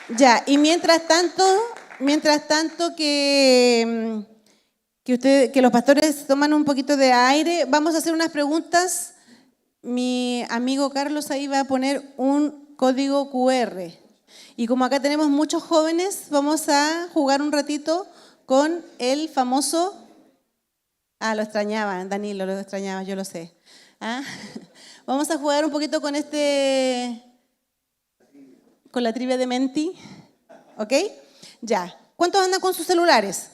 Ya, y mientras tanto que los pastores toman un poquito de aire, vamos a hacer unas preguntas. Mi amigo Carlos ahí va a poner un código QR. Y como acá tenemos muchos jóvenes, vamos a jugar un ratito con el famoso... Ah, lo extrañaba, Danilo, lo extrañaba, yo lo sé. ¿Ah? Vamos a jugar un poquito con con la trivia de Menti. ¿Ok? Ya. ¿Cuántos andan con sus celulares?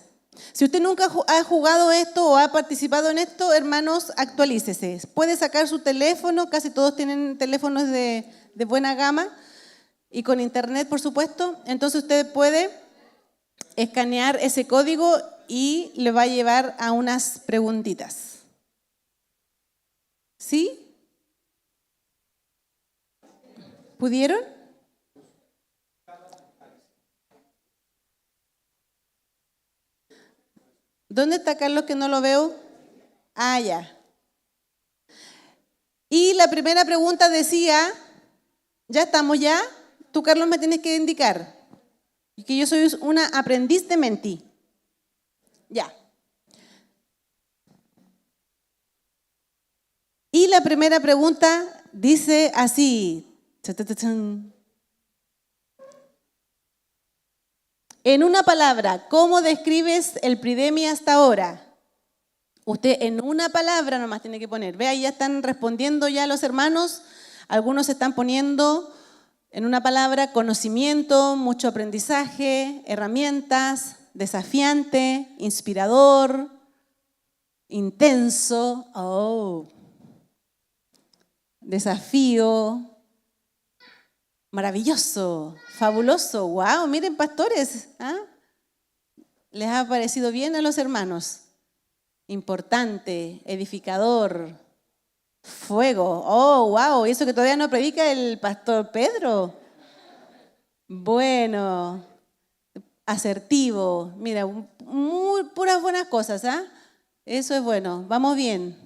Si usted nunca ha jugado esto o ha participado en esto, hermanos, actualícese. Puede sacar su teléfono, casi todos tienen teléfonos de buena gama y con internet, por supuesto. Entonces usted puede escanear ese código y le va a llevar a unas preguntitas. ¿Sí? ¿Pudieron? ¿Dónde está Carlos que no lo veo? Ah, ya. Y la primera pregunta decía, ¿ya estamos ya? Tú, Carlos, me tienes que indicar que yo soy una aprendiz de Menti. Ya. Y la primera pregunta dice así. En una palabra, ¿cómo describes el Pridemi hasta ahora? Usted en una palabra nomás tiene que poner. Ve, ahí ya están respondiendo ya los hermanos. Algunos se están poniendo en una palabra: conocimiento, mucho aprendizaje, herramientas, desafiante, inspirador, intenso, desafío, maravilloso, fabuloso. Wow, miren, pastores, ¿ah? ¿Les ha parecido bien a los hermanos? Importante, edificador, fuego. Oh, wow, y eso que todavía no predica el pastor Pedro. Bueno, asertivo, mira, puras buenas cosas, ¿ah? Eso es bueno, vamos bien.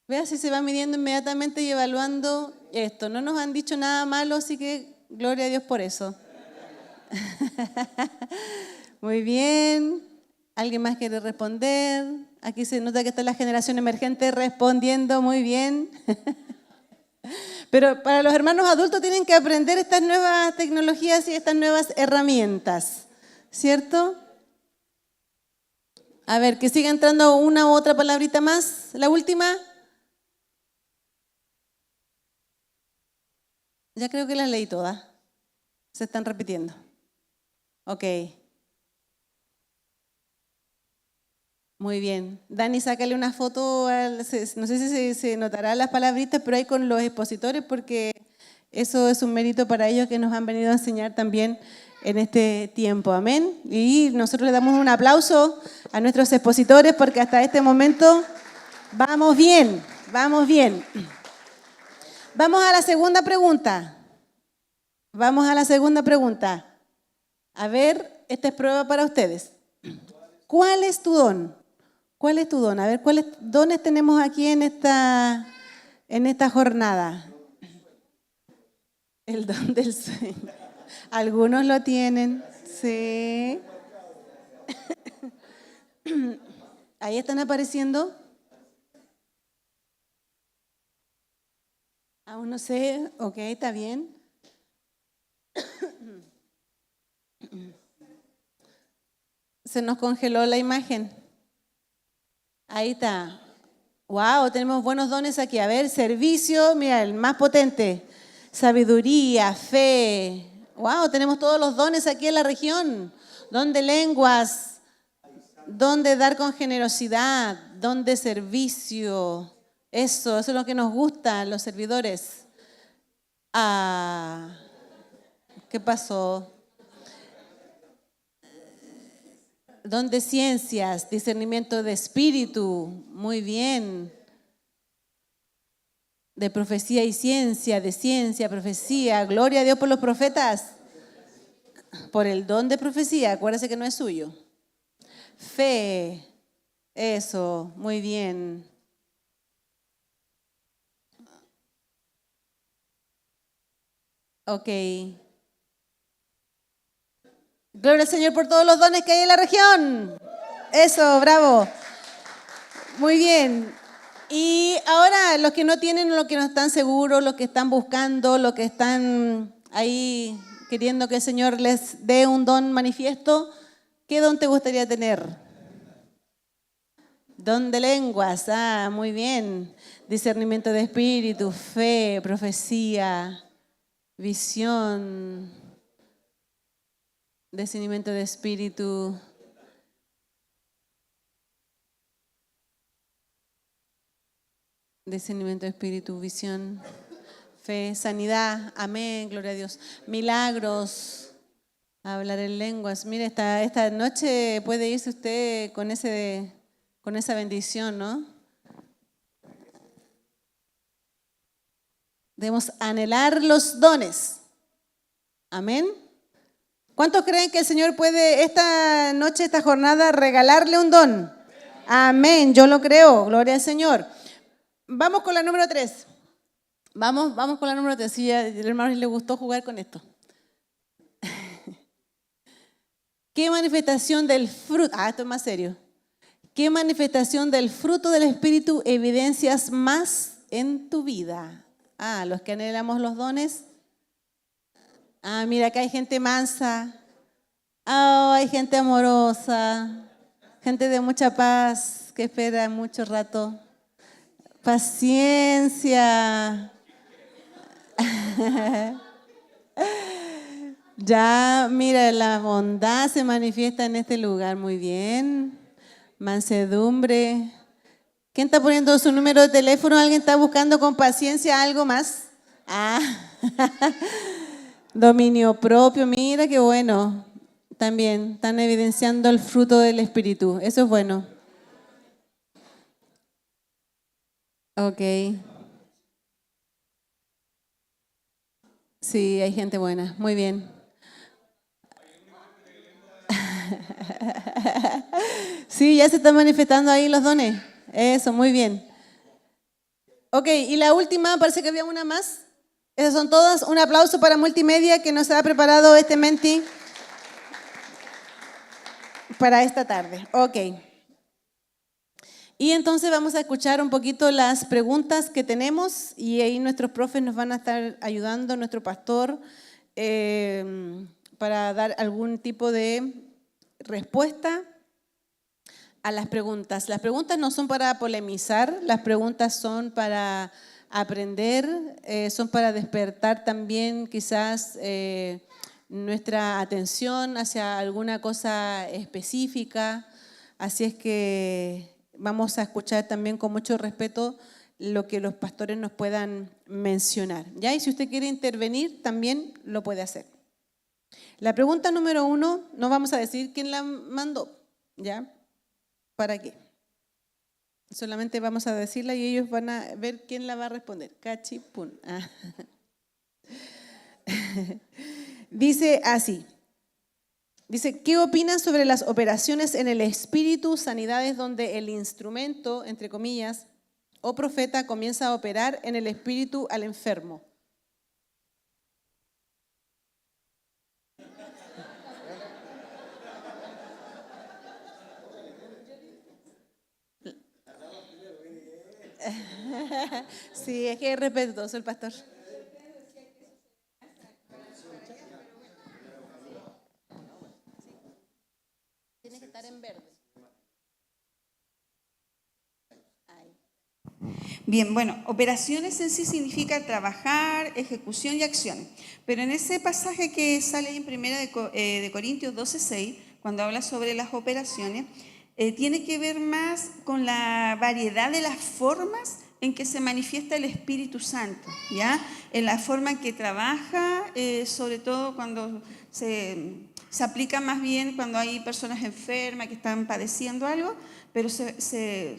Vea si se va midiendo inmediatamente y evaluando esto. No nos han dicho nada malo, así que gloria a Dios por eso. Muy bien. ¿Alguien más quiere responder? Aquí se nota que está la generación emergente respondiendo muy bien. Pero para los hermanos adultos tienen que aprender estas nuevas tecnologías y estas nuevas herramientas, ¿cierto? A ver, que siga entrando una u otra palabrita más. La última. Ya creo que las leí todas. Se están repitiendo. Ok. Muy bien. Dani, sácale una foto, no sé si se notará las palabritas, pero ahí con los expositores, porque eso es un mérito para ellos que nos han venido a enseñar también en este tiempo. Amén. Y nosotros le damos un aplauso a nuestros expositores porque hasta este momento vamos bien, vamos bien. Vamos a la segunda pregunta. Vamos a la segunda pregunta. A ver, esta es prueba para ustedes. ¿Cuál es tu don? ¿Cuál es tu don? A ver, ¿cuáles dones tenemos aquí en esta jornada? El don del sueño. Algunos lo tienen, sí. Ahí están apareciendo. Aún no sé, ok, está bien. Se nos congeló la imagen. Ahí está. Wow, tenemos buenos dones aquí. A ver, servicio, mira, el más potente. Sabiduría, fe. Wow, tenemos todos los dones aquí en la región. Don de lenguas, don de dar con generosidad, don de servicio. Eso es lo que nos gusta, los servidores. Ah, ¿qué pasó? Don de ciencias, discernimiento de espíritu. Muy bien. De profecía y ciencia, de ciencia, profecía. Gloria a Dios por los profetas. Por el don de profecía, acuérdese que no es suyo. Fe, eso, muy bien. Ok. Gloria al Señor por todos los dones que hay en la región. Eso, bravo. Muy bien. Y ahora los que no tienen, los que no están seguros, los que están buscando, los que están ahí queriendo que el Señor les dé un don manifiesto, ¿qué don te gustaría tener? Don de lenguas, muy bien. Discernimiento de espíritu, fe, profecía, visión, discernimiento de espíritu. Discernimiento de espíritu, visión, fe, sanidad, amén, gloria a Dios. Milagros, hablar en lenguas. Mire, esta noche puede irse usted con esa bendición, ¿no? Debemos anhelar los dones. Amén. ¿Cuántos creen que el Señor puede esta noche, esta jornada, regalarle un don? Amén, yo lo creo, gloria al Señor. Vamos con la número 3. Vamos con la número 3. Si a el hermano le gustó jugar con esto. ¿Qué manifestación del fruto? Esto es más serio. ¿Qué manifestación del fruto del Espíritu evidencias más en tu vida? Los que anhelamos los dones. Mira, acá hay gente mansa. Hay gente amorosa. Gente de mucha paz que espera mucho rato. Paciencia. Ya, mira, la bondad se manifiesta en este lugar. Muy bien. Mansedumbre. ¿Quién está poniendo su número de teléfono? ¿Alguien está buscando con paciencia algo más? Dominio propio. Mira qué bueno. También están evidenciando el fruto del Espíritu. Eso es bueno. Ok. Sí, hay gente buena. Muy bien. Sí, ya se están manifestando ahí los dones. Eso, muy bien. Ok, y la última, parece que había una más. Esas son todas. Un aplauso para Multimedia que nos ha preparado este Menti para esta tarde. Ok. Y entonces vamos a escuchar un poquito las preguntas que tenemos y ahí nuestros profes nos van a estar ayudando, nuestro pastor, para dar algún tipo de respuesta a las preguntas. Las preguntas no son para polemizar, las preguntas son para aprender, son para despertar también quizás nuestra atención hacia alguna cosa específica. Así es que vamos a escuchar también con mucho respeto lo que los pastores nos puedan mencionar. ¿Ya? Y si usted quiere intervenir, también lo puede hacer. La pregunta número 1, no vamos a decir quién la mandó, ¿ya? ¿Para qué? Solamente vamos a decirla y ellos van a ver quién la va a responder. Cachipún. Dice así. Dice, ¿qué opinas sobre las operaciones en el espíritu, sanidades donde el instrumento, entre comillas, o profeta comienza a operar en el espíritu al enfermo? Sí, es que es respetuoso el pastor. Tiene que estar en verde. Bien, bueno, operaciones en sí significa trabajar, ejecución y acción. Pero en ese pasaje que sale en 1 de Corintios 12:6, cuando habla sobre las operaciones, tiene que ver más con la variedad de las formas en que se manifiesta el Espíritu Santo, ¿ya? En la forma en que trabaja, sobre todo cuando se aplica más bien cuando hay personas enfermas que están padeciendo algo, pero se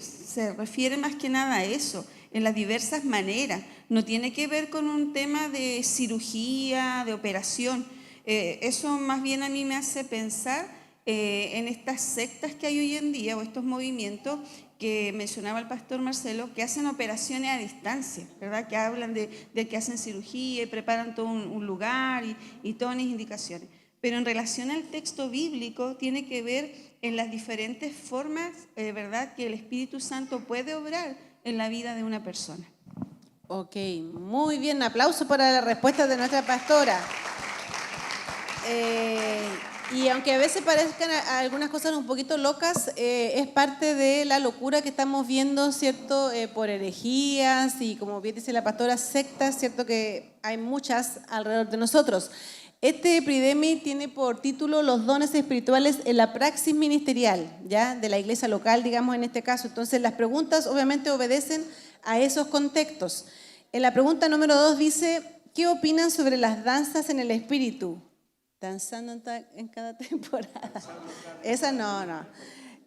refiere más que nada a eso, en las diversas maneras. No tiene que ver con un tema de cirugía, de operación. Eso más bien a mí me hace pensar en estas sectas que hay hoy en día o estos movimientos que mencionaba el pastor Marcelo, que hacen operaciones a distancia, ¿verdad? Que hablan de que hacen cirugía y preparan todo un lugar y todas las indicaciones. pero en relación al texto bíblico tiene que ver en las diferentes formas, ¿verdad?, que el Espíritu Santo puede obrar en la vida de una persona. Ok, muy bien, aplauso para la respuesta de nuestra pastora. Y aunque a veces parezcan algunas cosas un poquito locas, es parte de la locura que estamos viendo, ¿cierto? Por herejías y, como bien dice la pastora, sectas, ¿cierto? Que hay muchas alrededor de nosotros. Este Epidemi tiene por título Los dones espirituales en la praxis ministerial, ¿ya? De la iglesia local, digamos, en este caso. Entonces, las preguntas obviamente obedecen a esos contextos. En la pregunta número 2 dice, ¿qué opinan sobre las danzas en el espíritu? Danzando en cada temporada. Esa no.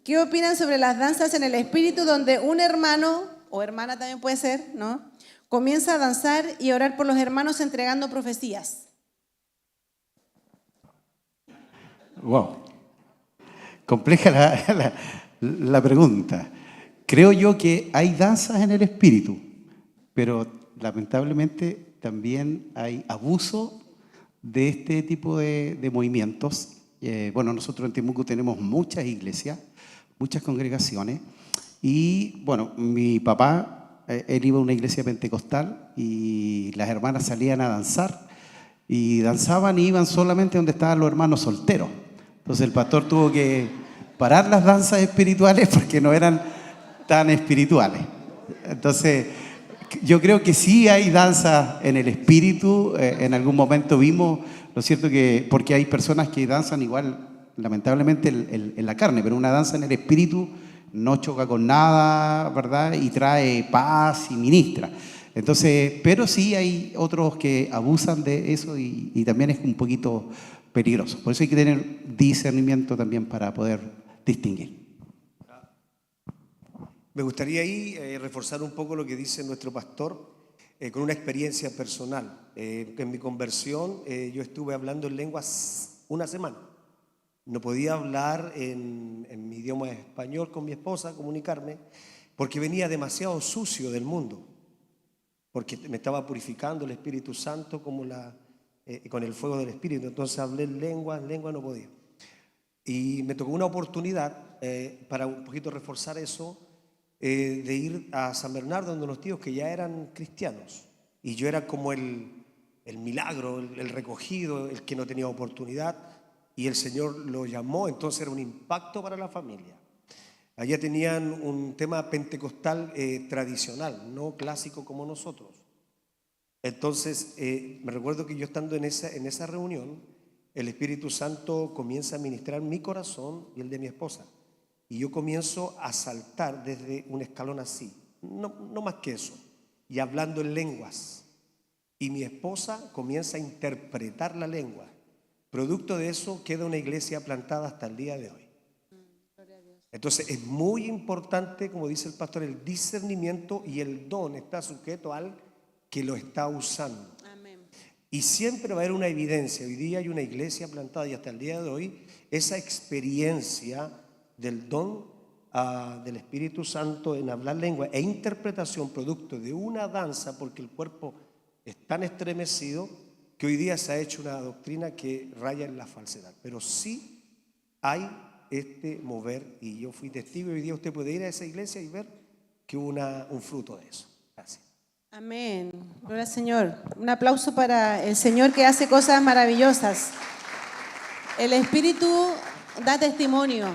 ¿Qué opinan sobre las danzas en el espíritu donde un hermano, o hermana también puede ser, ¿no?, comienza a danzar y orar por los hermanos entregando profecías? Wow. Compleja la pregunta. Creo yo que hay danzas en el espíritu, pero lamentablemente también hay abuso de este tipo de movimientos. Bueno, nosotros en Temuco tenemos muchas iglesias, muchas congregaciones, y bueno, mi papá, él iba a una iglesia pentecostal y las hermanas salían a danzar y danzaban y iban solamente donde estaban los hermanos solteros. Entonces el pastor tuvo que parar las danzas espirituales porque no eran tan espirituales. Entonces yo creo que sí hay danza en el espíritu. En algún momento vimos, ¿no es cierto?, que porque hay personas que danzan igual, lamentablemente, en la carne, pero una danza en el espíritu no choca con nada, ¿verdad? Y trae paz y ministra. Entonces, pero sí hay otros que abusan de eso y también es un poquito peligroso. Por eso hay que tener discernimiento también para poder distinguir. Me gustaría ahí reforzar un poco lo que dice nuestro pastor con una experiencia personal. En mi conversión yo estuve hablando en lenguas una semana. No podía hablar en mi idioma español con mi esposa, comunicarme, porque venía demasiado sucio del mundo, porque me estaba purificando el Espíritu Santo con el fuego del Espíritu. Entonces hablé en lengua no podía. Y me tocó una oportunidad para un poquito reforzar eso, de ir a San Bernardo donde unos tíos que ya eran cristianos. Y yo era como el milagro, el recogido, el que no tenía oportunidad. Y el Señor lo llamó, entonces era un impacto para la familia. Allá tenían un tema pentecostal tradicional, no clásico como nosotros. Entonces, me recuerdo que yo estando en esa reunión, el Espíritu Santo comienza a ministrar mi corazón y el de mi esposa. Y yo comienzo a saltar desde un escalón así, no más que eso, y hablando en lenguas. Y mi esposa comienza a interpretar la lengua. Producto de eso queda una iglesia plantada hasta el día de hoy. Entonces es muy importante, como dice el pastor, el discernimiento, y el don está sujeto al que lo está usando. Amén. Y siempre va a haber una evidencia. Hoy día hay una iglesia plantada y hasta el día de hoy esa experiencia del don del Espíritu Santo en hablar lengua e interpretación producto de una danza, porque el cuerpo es tan estremecido que hoy día se ha hecho una doctrina que raya en la falsedad. Pero sí hay este mover, y yo fui testigo, y hoy día usted puede ir a esa iglesia y ver que hubo un fruto de eso. Gracias. Amén. Gloria al Señor. Un aplauso para el Señor que hace cosas maravillosas. El Espíritu da testimonio.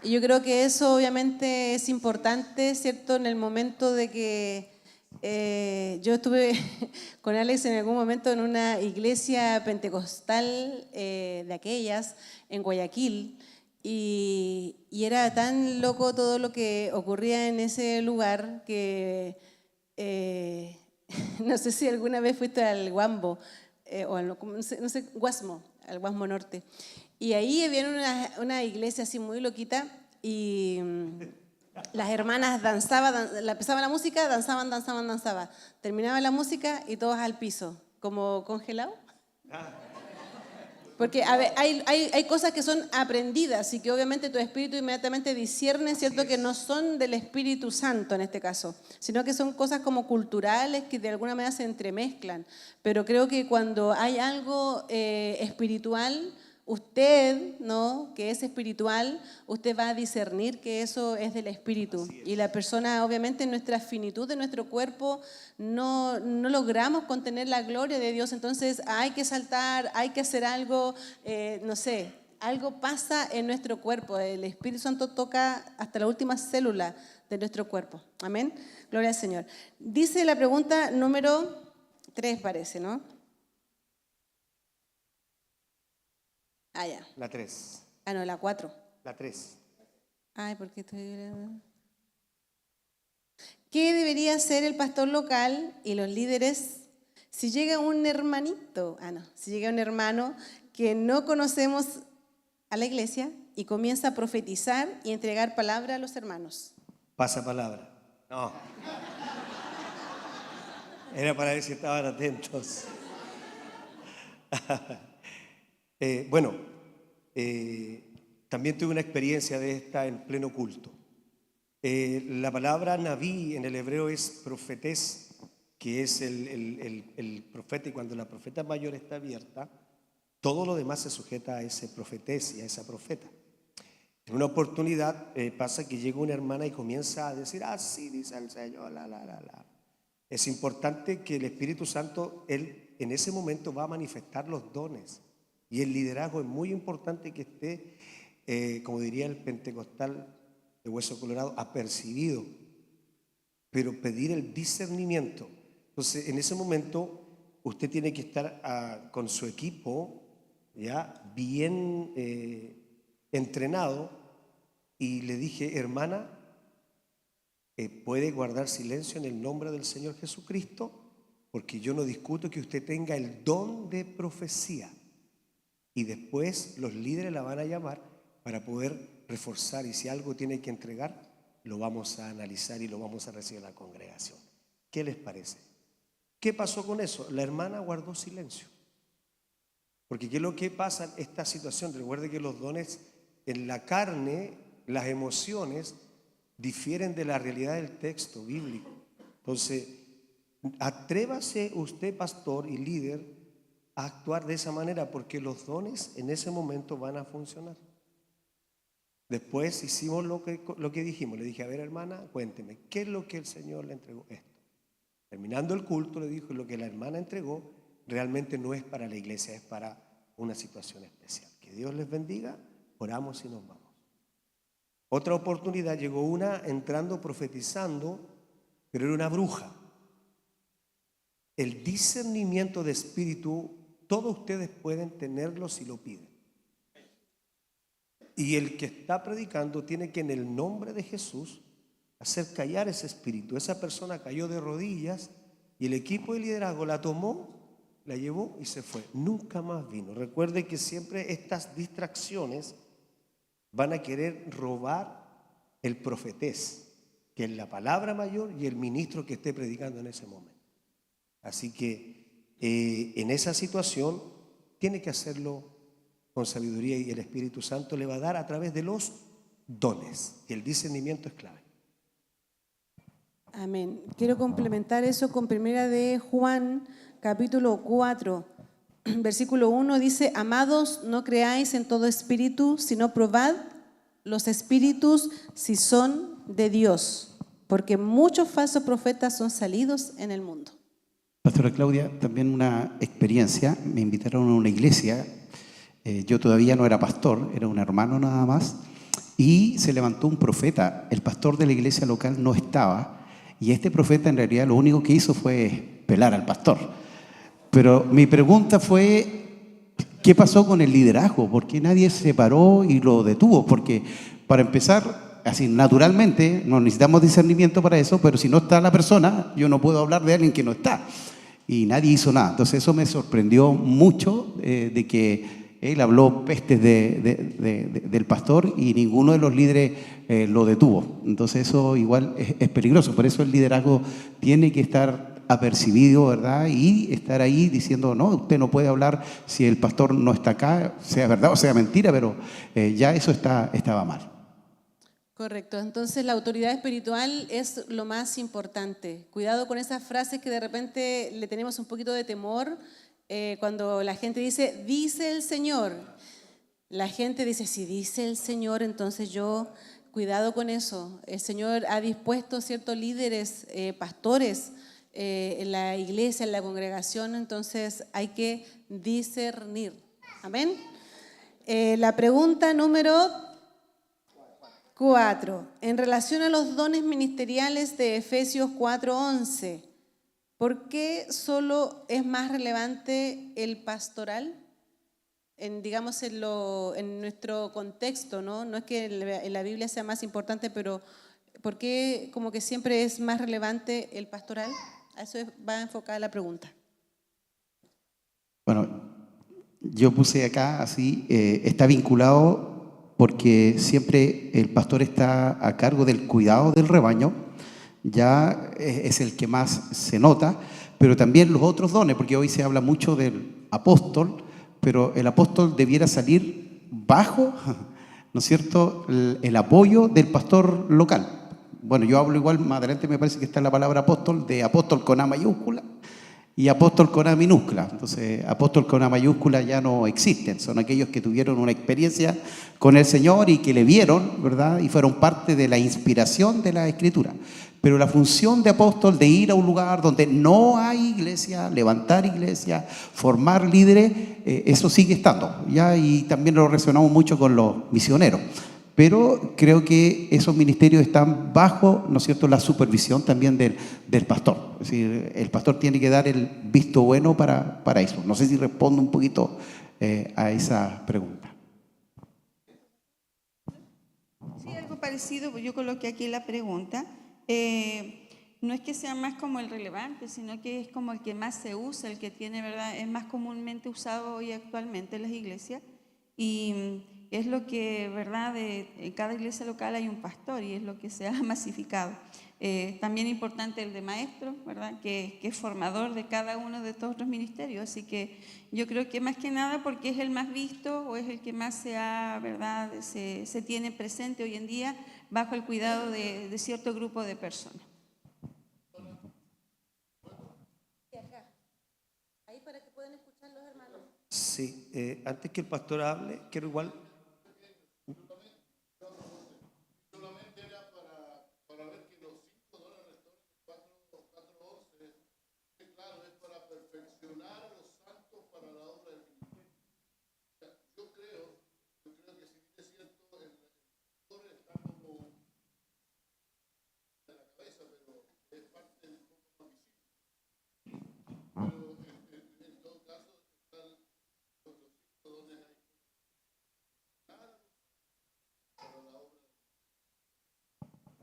Y yo creo que eso obviamente es importante, ¿cierto? En el momento de que yo estuve con Alex en algún momento en una iglesia pentecostal de aquellas, en Guayaquil, y era tan loco todo lo que ocurría en ese lugar que no sé si alguna vez fuiste al Guambo, o no sé, Guasmo, al Guasmo Norte. Y ahí había una iglesia así muy loquita y las hermanas danzaban, empezaba la música, danzaban. Terminaba la música y todos al piso, como congelados. Porque a ver, hay cosas que son aprendidas y que obviamente tu espíritu inmediatamente discierne, ¿cierto? Que no son del Espíritu Santo en este caso, sino que son cosas como culturales que de alguna manera se entremezclan. Pero creo que cuando hay algo espiritual, usted, ¿no?, que es espiritual, usted va a discernir que eso es del Espíritu. Y la persona, obviamente, en nuestra finitud de nuestro cuerpo, no logramos contener la gloria de Dios. Entonces hay que saltar, hay que hacer algo, no sé, algo pasa en nuestro cuerpo. El Espíritu Santo toca hasta la última célula de nuestro cuerpo. Amén. Gloria al Señor. Dice la pregunta número 3, parece, ¿no? Ah, ya. La 3. Ah, no, la 4. La 3. Ay, ¿por qué estoy...? ¿Qué debería hacer el pastor local y los líderes si llega un hermanito, si llega un hermano que no conocemos a la iglesia y comienza a profetizar y entregar palabra a los hermanos? Pasa palabra. No. Era para ver si estaban atentos. También tuve una experiencia de esta en pleno culto. La palabra Naví en el hebreo es profetés, que es el profeta, y cuando la profeta mayor está abierta, todo lo demás se sujeta a ese profetés y a esa profeta. En una oportunidad pasa que llega una hermana y comienza a decir, así dice el Señor, la. Es importante que el Espíritu Santo, Él en ese momento va a manifestar los dones. Y el liderazgo es muy importante que esté, como diría el pentecostal de Hueso Colorado, apercibido, pero pedir el discernimiento. Entonces, en ese momento, usted tiene que estar con su equipo ya bien entrenado. Y le dije, hermana, ¿puede guardar silencio en el nombre del Señor Jesucristo? Porque yo no discuto que usted tenga el don de profecía. Y después los líderes la van a llamar para poder reforzar, y si algo tiene que entregar, lo vamos a analizar y lo vamos a recibir en la congregación. ¿Qué les parece? ¿Qué pasó con eso? La hermana guardó silencio. Porque ¿qué es lo que pasa en esta situación? Recuerde que los dones en la carne, las emociones, difieren de la realidad del texto bíblico. Entonces, atrévase usted, pastor y líder, a actuar de esa manera, porque los dones en ese momento van a funcionar. Después hicimos lo que dijimos. Le dije, a ver, hermana, cuénteme, ¿qué es lo que el Señor le entregó? Esto. Terminando el culto, le dijo, lo que la hermana entregó realmente no es para la iglesia, es para una situación especial. Que Dios les bendiga, oramos y nos vamos. Otra oportunidad, llegó una entrando profetizando, pero era una bruja. El discernimiento de espíritu, todos ustedes pueden tenerlo si lo piden. Y el que está predicando tiene que, en el nombre de Jesús, hacer callar ese espíritu. Esa persona cayó de rodillas y el equipo de liderazgo la tomó, la llevó y se fue. Nunca más vino. Recuerde que siempre estas distracciones van a querer robar el profetés, que es la palabra mayor, y el ministro que esté predicando en ese momento. Así que en esa situación tiene que hacerlo con sabiduría, y el Espíritu Santo le va a dar a través de los dones, y el discernimiento es clave. Amén. Quiero complementar eso con primera de Juan, capítulo 4, versículo 1, dice, amados, no creáis en todo espíritu, sino probad los espíritus si son de Dios, porque muchos falsos profetas son salidos en el mundo. Pastora Claudia, también una experiencia, me invitaron a una iglesia, yo todavía no era pastor, era un hermano nada más, y se levantó un profeta, el pastor de la iglesia local no estaba, y este profeta en realidad lo único que hizo fue pelar al pastor. Pero mi pregunta fue, ¿qué pasó con el liderazgo? ¿Por qué nadie se paró y lo detuvo? Porque para empezar, así naturalmente, no necesitamos discernimiento para eso, pero si no está la persona, yo no puedo hablar de alguien que no está. Y nadie hizo nada. Entonces eso me sorprendió mucho, de que él habló pestes del pastor y ninguno de los líderes lo detuvo. Entonces eso igual es peligroso. Por eso el liderazgo tiene que estar apercibido, ¿verdad? Y estar ahí diciendo, no, usted no puede hablar si el pastor no está acá, sea verdad o sea mentira, pero ya eso estaba mal. Correcto, entonces la autoridad espiritual es lo más importante. Cuidado con esas frases que de repente le tenemos un poquito de temor cuando la gente dice el Señor. la gente dice, si dice el Señor, entonces yo, cuidado con eso. El Señor ha dispuesto ciertos líderes, pastores en la iglesia, en la congregación, entonces hay que discernir. Amén. La pregunta número 4. En relación a los dones ministeriales de Efesios 4:11, ¿por qué solo es más relevante el pastoral? Digamos en nuestro contexto, ¿no? No es que en la Biblia sea más importante, pero ¿por qué como que siempre es más relevante el pastoral? A eso va enfocada la pregunta. Bueno, yo puse acá así, está vinculado porque siempre el pastor está a cargo del cuidado del rebaño, ya es el que más se nota, pero también los otros dones, porque hoy se habla mucho del apóstol, pero el apóstol debiera salir bajo, ¿no es cierto?, el apoyo del pastor local. Bueno, yo hablo igual, más adelante me parece que está la palabra apóstol, de apóstol con A mayúscula y apóstol con A minúscula. Entonces, apóstol con A mayúscula ya no existen, son aquellos que tuvieron una experiencia con el Señor y que le vieron, ¿verdad?, y fueron parte de la inspiración de la Escritura. Pero la función de apóstol, de ir a un lugar donde no hay iglesia, levantar iglesia, formar líderes, eso sigue estando, ¿ya? Y también lo relacionamos mucho con los misioneros. Pero creo que esos ministerios están bajo, ¿no es cierto?, la supervisión también del pastor. Es decir, el pastor tiene que dar el visto bueno para eso. No sé si respondo un poquito a esa pregunta. Sí, algo parecido, yo coloqué aquí la pregunta. No es que sea más como el relevante, sino que es como el que más se usa, el que tiene, ¿verdad?, es más comúnmente usado hoy actualmente en las iglesias. Y es lo que, ¿verdad?, en cada iglesia local hay un pastor y es lo que se ha masificado. También importante el de maestro, ¿verdad?, que es formador de cada uno de estos otros ministerios. Así que yo creo que más que nada porque es el más visto o es el que más ¿verdad?, se tiene presente hoy en día bajo el cuidado de cierto grupo de personas. Sí, antes que el pastor hable, quiero igual...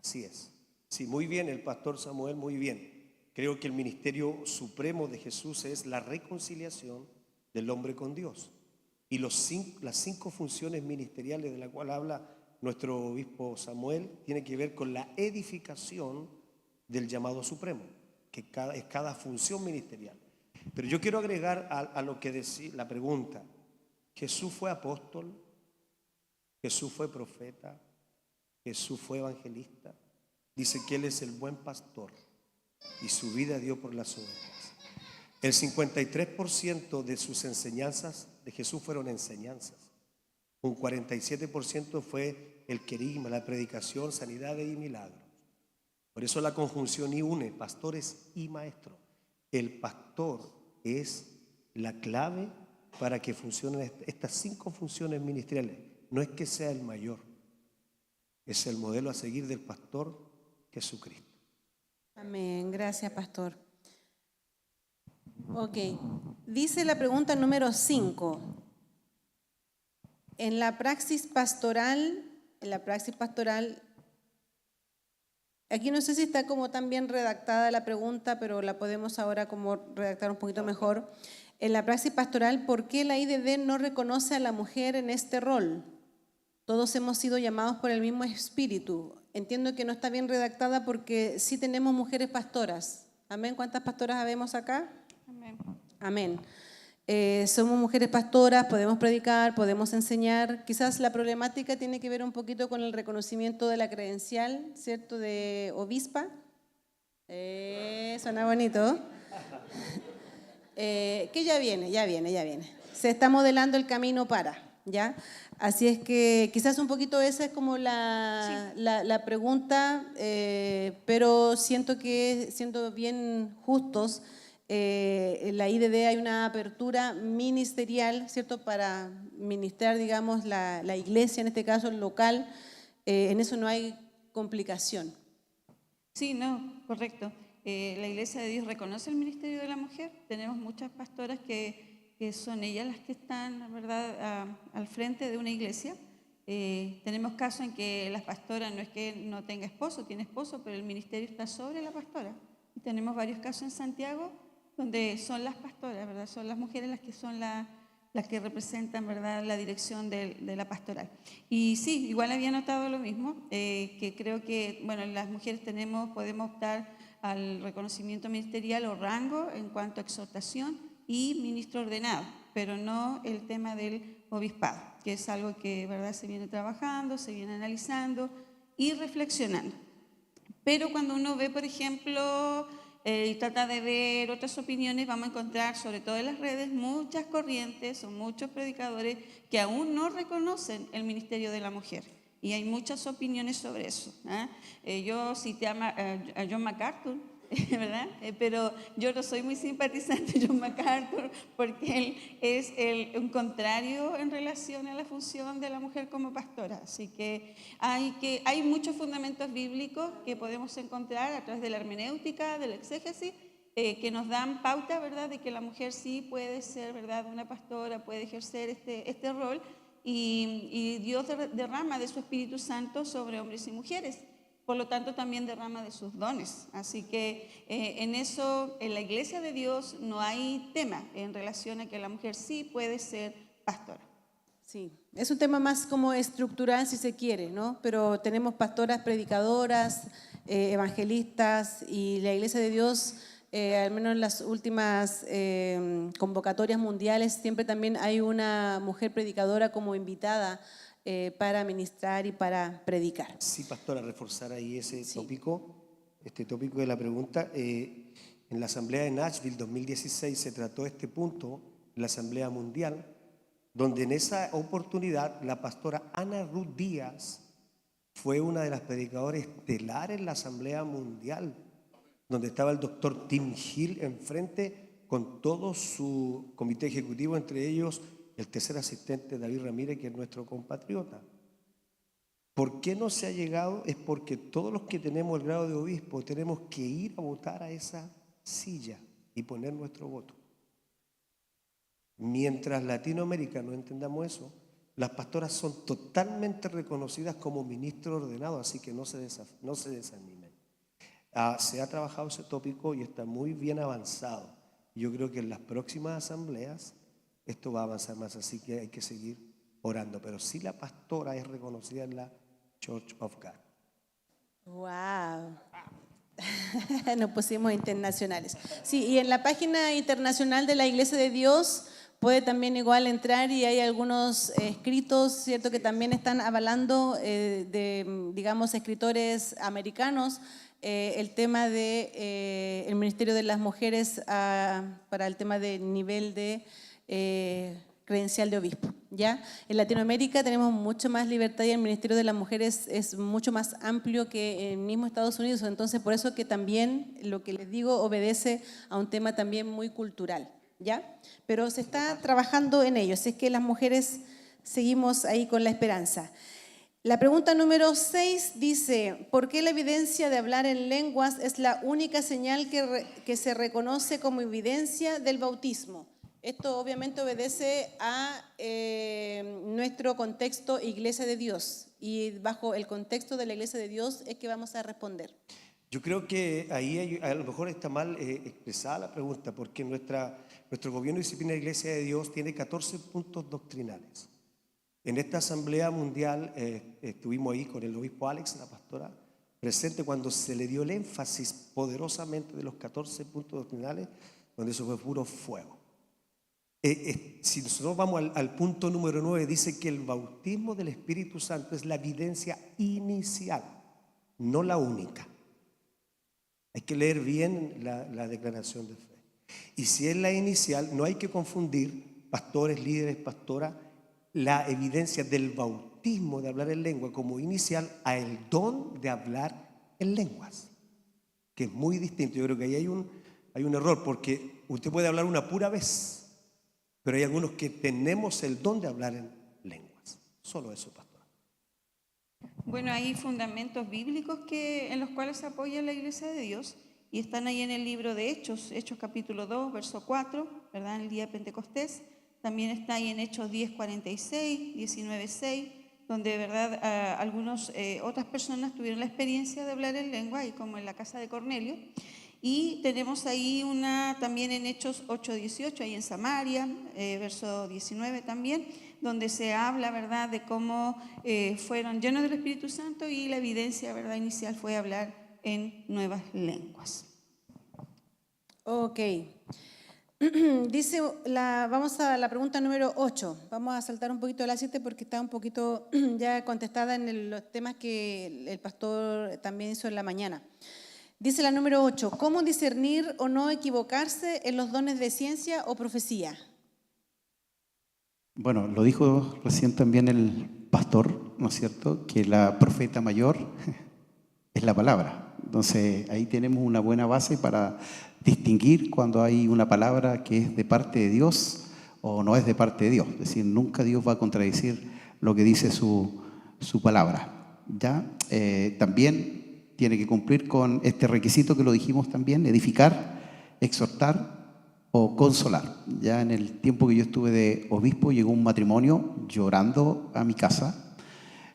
Así es. Sí, muy bien, el pastor Samuel, muy bien. Creo que el ministerio supremo de Jesús es la reconciliación del hombre con Dios. Y las 5 funciones ministeriales de las cuales habla nuestro obispo Samuel tiene que ver con la edificación del llamado supremo, que es cada función ministerial. Pero yo quiero agregar a lo que decía la pregunta. Jesús fue apóstol, Jesús fue profeta, Jesús fue evangelista. Dice que Él es el buen pastor y su vida dio por las ovejas. El 53% de sus enseñanzas de Jesús fueron enseñanzas. Un 47% fue el querigma, la predicación, sanidades y milagros. Por eso la conjunción y une pastores y maestros. El pastor es la clave para que funcionen estas 5 funciones ministeriales. No es que sea el mayor, es el modelo a seguir del pastor Jesucristo. Amén, gracias, pastor. Ok, dice la pregunta número 5. En la praxis pastoral, aquí no sé si está como tan bien redactada la pregunta, pero la podemos ahora como redactar un poquito mejor. En la praxis pastoral, ¿por qué la IDD no reconoce a la mujer en este rol? Todos hemos sido llamados por el mismo espíritu. Entiendo que no está bien redactada porque sí tenemos mujeres pastoras. Amén. ¿Cuántas pastoras habemos acá? Amén. Amén. Somos mujeres pastoras, podemos predicar, podemos enseñar. Quizás la problemática tiene que ver un poquito con el reconocimiento de la credencial, ¿cierto?, de obispa. Suena bonito. Que ya viene. Se está modelando el camino para, ¿ya? Así es que quizás un poquito esa es como la pregunta, pero siento que, siendo bien justos, en la IDD hay una apertura ministerial, ¿cierto?, para ministrar, digamos, la iglesia, en este caso el local, en eso no hay complicación. Sí, no, correcto. La Iglesia de Dios reconoce el ministerio de la mujer. Tenemos muchas pastoras que son ellas las que están, la verdad, al frente de una iglesia. Tenemos casos en que la pastora no es que no tenga esposo, tiene esposo, pero el ministerio está sobre la pastora. Y tenemos varios casos en Santiago donde son las pastoras, ¿verdad? Son las mujeres las que son las que representan, ¿verdad?, la dirección de la pastoral. Y sí, igual había notado lo mismo, que creo que, bueno, las mujeres podemos optar al reconocimiento ministerial o rango en cuanto a exhortación y ministro ordenado, pero no el tema del obispado, que es algo que, ¿verdad?, se viene trabajando, se viene analizando y reflexionando. Pero cuando uno ve, por ejemplo, y trata de ver otras opiniones, vamos a encontrar, sobre todo en las redes, muchas corrientes o muchos predicadores que aún no reconocen el ministerio de la mujer. Y hay muchas opiniones sobre eso. Yo cité a John MacArthur, ¿verdad? Pero yo no soy muy simpatizante de John MacArthur porque él es un contrario en relación a la función de la mujer como pastora. Así que hay muchos fundamentos bíblicos que podemos encontrar a través de la hermenéutica, del exégesis, que nos dan pauta, ¿verdad?, de que la mujer sí puede ser, ¿verdad?, una pastora, puede ejercer este rol, y Dios derrama de su Espíritu Santo sobre hombres y mujeres. Por lo tanto, también derrama de sus dones. Así que en eso, en la Iglesia de Dios, no hay tema en relación a que la mujer sí puede ser pastora. Sí, es un tema más como estructural, si se quiere, ¿no? Pero tenemos pastoras, predicadoras, evangelistas, y la Iglesia de Dios, al menos en las últimas convocatorias mundiales, siempre también hay una mujer predicadora como invitada para ministrar y para predicar. Sí, pastora, reforzar ahí ese tópico, este tópico de la pregunta. En la Asamblea de Nashville 2016 se trató este punto, en la Asamblea Mundial, donde en esa oportunidad la pastora Ana Ruth Díaz fue una de las predicadoras estelares en la Asamblea Mundial, donde estaba el doctor Tim Hill enfrente con todo su comité ejecutivo, entre ellos el tercer asistente David Ramírez, que es nuestro compatriota. ¿Por qué no se ha llegado? Es porque todos los que tenemos el grado de obispo tenemos que ir a votar a esa silla y poner nuestro voto. Mientras Latinoamérica no entendamos eso, las pastoras son totalmente reconocidas como ministros ordenados, así que no se desanimen. Se ha trabajado ese tópico y está muy bien avanzado. Yo creo que en las próximas asambleas esto va a avanzar más, así que hay que seguir orando. Pero sí, la pastora es reconocida en la Church of God. ¡Wow! Nos pusimos internacionales. Sí, y en la página internacional de la Iglesia de Dios puede también igual entrar, y hay algunos escritos, ¿cierto?, que también están avalando de, digamos, escritores americanos, el tema de el ministerio de las mujeres para el tema de nivel de credencial de obispo, ¿ya? En Latinoamérica tenemos mucho más libertad y el ministerio de las mujeres es mucho más amplio que en mismo Estados Unidos, entonces por eso que también, lo que les digo, obedece a un tema también muy cultural, ¿ya? Pero se está trabajando en ello, así es que las mujeres seguimos ahí con la esperanza. La pregunta número 6 dice, ¿por qué la evidencia de hablar en lenguas es la única señal que se reconoce como evidencia del bautismo? Esto obviamente obedece a nuestro contexto Iglesia de Dios, y bajo el contexto de la Iglesia de Dios es que vamos a responder. Yo creo que ahí a lo mejor está mal expresada la pregunta, porque nuestro gobierno de disciplina de Iglesia de Dios tiene 14 puntos doctrinales. En esta Asamblea Mundial estuvimos ahí con el obispo Alex, la pastora, presente cuando se le dio el énfasis poderosamente de los 14 puntos doctrinales, donde eso fue puro fuego. Si nosotros vamos al punto número 9, dice que el bautismo del Espíritu Santo es la evidencia inicial, no la única. Hay que leer bien la declaración de fe. Y si es la inicial, no hay que confundir, pastores, líderes, pastoras, la evidencia del bautismo de hablar en lengua como inicial a el don de hablar en lenguas, que es muy distinto. Yo creo que ahí hay un error, porque usted puede hablar una pura vez, pero hay algunos que tenemos el don de hablar en lenguas. Solo eso, pastor. Bueno, hay fundamentos bíblicos en los cuales se apoya la Iglesia de Dios y están ahí en el libro de Hechos, Hechos capítulo 2, verso 4, ¿verdad? En el día de Pentecostés. También está ahí en Hechos 10, 46, 19, 6, donde de verdad otras personas tuvieron la experiencia de hablar en lengua, y como en la casa de Cornelio. Y tenemos ahí también en Hechos 8, 18, ahí en Samaria, verso 19 también, donde se habla, ¿verdad?, de cómo fueron llenos del Espíritu Santo, y la evidencia, ¿verdad?, inicial fue hablar en nuevas lenguas. Ok. Dice, vamos a la pregunta número 8. Vamos a saltar un poquito de la 7 porque está un poquito ya contestada en los temas que el pastor también hizo en la mañana. Dice la número 8, ¿cómo discernir o no equivocarse en los dones de ciencia o profecía? Bueno, lo dijo recién también el pastor, ¿no es cierto?, que la profeta mayor es la palabra. Entonces ahí tenemos una buena base para distinguir cuando hay una palabra que es de parte de Dios o no es de parte de Dios. Es decir, nunca Dios va a contradecir lo que dice su palabra. ¿Ya? También tiene que cumplir con este requisito que lo dijimos también: edificar, exhortar o consolar. Ya en el tiempo que yo estuve de obispo llegó un matrimonio llorando a mi casa.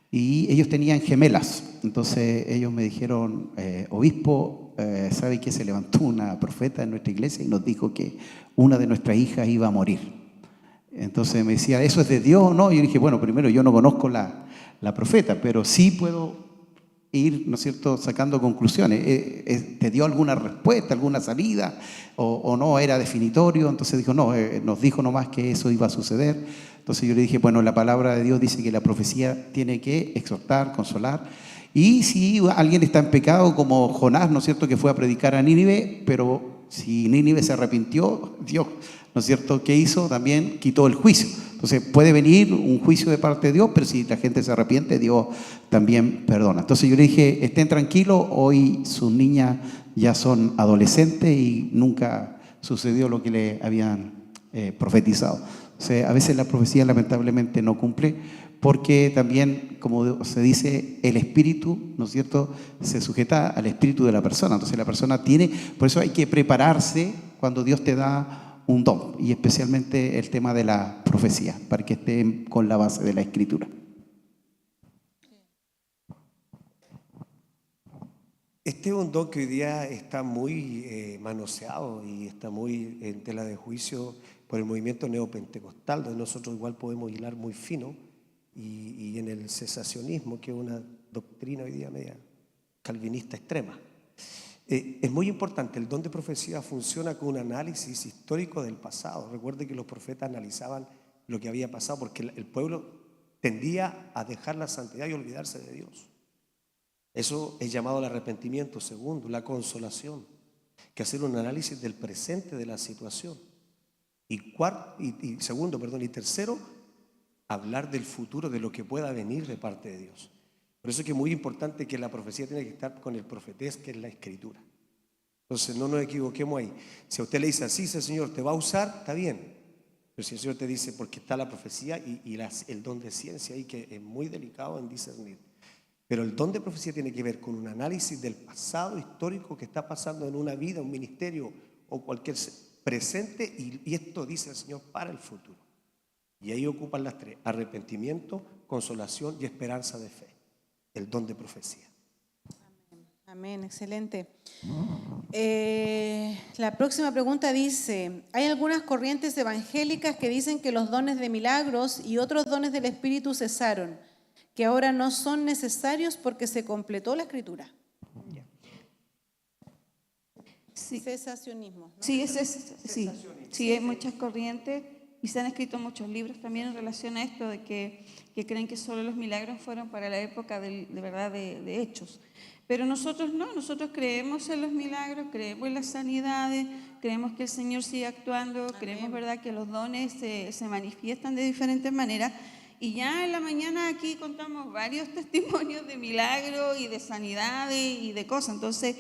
Y ellos tenían gemelas. Entonces ellos me dijeron, obispo, ¿sabe que se levantó una profeta en nuestra iglesia y nos dijo que una de nuestras hijas iba a morir? Entonces me decía, ¿eso es de Dios o no? Y yo dije, bueno, primero yo no conozco la profeta, pero sí puedo ir, ¿no es cierto?, sacando conclusiones. ¿Te dio alguna respuesta, alguna salida o no era definitorio? Entonces dijo, no, nos dijo nomás que eso iba a suceder. Entonces yo le dije, bueno, la palabra de Dios dice que la profecía tiene que exhortar, consolar. Y si alguien está en pecado, como Jonás, ¿no es cierto?, que fue a predicar a Nínive, pero si Nínive se arrepintió, Dios, ¿no es cierto?, ¿qué hizo? También quitó el juicio. Entonces puede venir un juicio de parte de Dios, pero si la gente se arrepiente, Dios también perdona. Entonces yo le dije, estén tranquilos, hoy sus niñas ya son adolescentes y nunca sucedió lo que le habían profetizado. O sea, a veces la profecía lamentablemente no cumple, porque también, como se dice, el espíritu, ¿no es cierto?, se sujeta al espíritu de la persona. Entonces la persona tiene, por eso hay que prepararse cuando Dios te da un don, y especialmente el tema de la profecía, para que esté con la base de la Escritura. Este es un don que hoy día está muy manoseado y está muy en tela de juicio por el movimiento neopentecostal, donde nosotros igual podemos hilar muy fino, y en el cesacionismo, que es una doctrina hoy día media calvinista extrema. Es muy importante, el don de profecía funciona con un análisis histórico del pasado. Recuerde que los profetas analizaban lo que había pasado, porque el pueblo tendía a dejar la santidad y olvidarse de Dios. Eso es llamado el arrepentimiento. Segundo, la consolación, que hacer un análisis del presente de la situación. Y tercero, hablar del futuro, de lo que pueda venir de parte de Dios. Por eso es que es muy importante que la profecía tiene que estar con el profetés, que es la Escritura. Entonces no nos equivoquemos ahí. Si a usted le dice así, si el Señor te va a usar, está bien. Pero si el Señor te dice, porque está la profecía y el don de ciencia ahí, que es muy delicado en discernir. Pero el don de profecía tiene que ver con un análisis del pasado histórico que está pasando en una vida, un ministerio o cualquier presente, y esto dice el Señor para el futuro. Y ahí ocupan las tres: arrepentimiento, consolación y esperanza de fe. El don de profecía. Amén, excelente. La próxima pregunta dice, hay algunas corrientes evangélicas que dicen que los dones de milagros y otros dones del Espíritu cesaron, que ahora no son necesarios porque se completó la Escritura. Sí. Cesacionismo, ¿no? Sí, hay muchas corrientes y se han escrito muchos libros también en relación a esto, de que creen que solo los milagros fueron para la época de Hechos. Pero nosotros no, nosotros creemos en los milagros, creemos en las sanidades, creemos que el Señor sigue actuando. Amén. Creemos, ¿verdad?, que los dones se manifiestan de diferentes maneras. Y ya en la mañana aquí contamos varios testimonios de milagros y de sanidades y de cosas. Entonces,